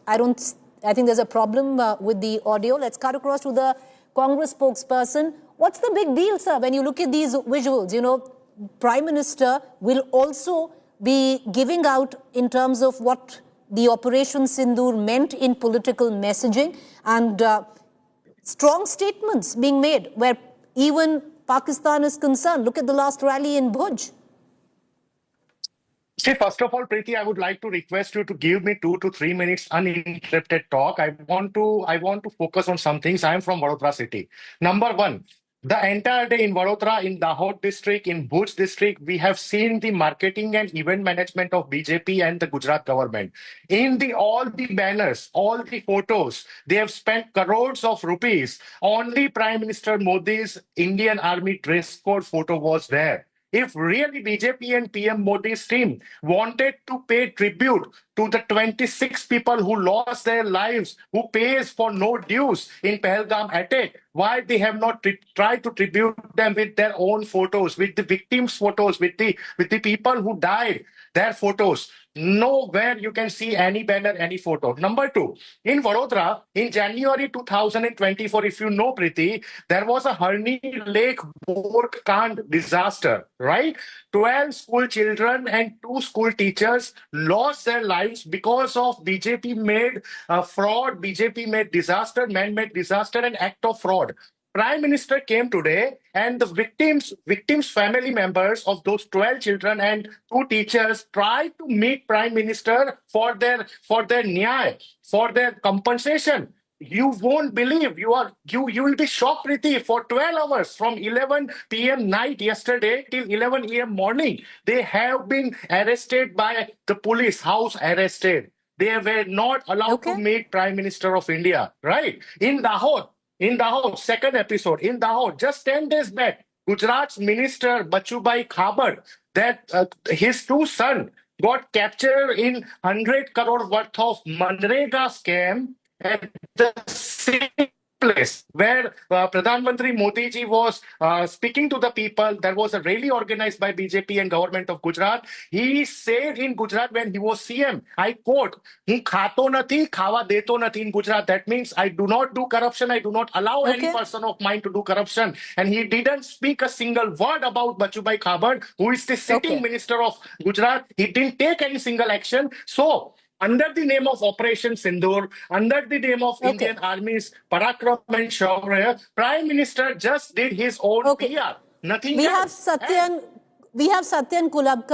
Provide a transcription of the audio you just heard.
I think there's a problem with the audio. Let's cut across to the Congress spokesperson. What's the big deal, sir? When you look at these visuals, you know, Prime Minister will also be giving out in terms of what the Operation Sindoor meant in political messaging, and strong statements being made where even Pakistan is concerned. Look at the last rally in Bhuj. See, first of all, Preeti, I would like to request you to give me 2 to 3 minutes uninterrupted talk. I want to focus on some things. I am from Vadodara city. Number one, the entire day in Vadodara, in Dahod district, in Bhuj district, we have seen the marketing and event management of BJP and the Gujarat government. In all the banners, all the photos, they have spent crores of rupees. Only Prime Minister Modi's Indian Army dress code photo was there. If really BJP and PM Modi's team wanted to pay tribute to the 26 people who lost their lives, who pays for no dues in Pahalgam attack, why they have not tried to tribute them with their own photos, with the victims' photos, with the people who died, their photos? Nowhere you can see any banner, any photo. Number two, in Vadodara, in January 2024, if you know, Preeti, there was a Harni Lake Borkand disaster, right? 12 school children and 2 school teachers lost their lives because of BJP made fraud, BJP made disaster, man-made disaster, and act of fraud. Prime Minister came today, and the victims' family members of those 12 children and 2 teachers tried to meet Prime Minister for their nyay, for their compensation. You won't believe, you will be shocked, Preeti. For 12 hours, from 11 p.m. night yesterday till 11 a.m. morning, they have been arrested by the police, house arrested. They were not allowed to meet Prime Minister of India, right? In Dahod, second episode, in Dahod, just 10 days back, Gujarat's Minister Bachubhai Khabad, that his 2 sons got captured in 100 crore worth of Manrega scam at the same place where Pradhan Mantri Modi ji was speaking to the people. There was a rally organized by BJP and government of Gujarat. He said in Gujarat when he was CM, I quote, "Hun khato nathi, khawa deto nathi" in Gujarat. That means I do not do corruption. I do not allow any person of mine to do corruption. And he didn't speak a single word about Bachubhai Khabad, who is the sitting minister of Gujarat. He didn't take any single action. So, under the name of Operation Sindoor, under the name of Indian Army's Parakram and Shaurya, Prime Minister just did his own PR. Nothing else. We have Satyan Kulabkar.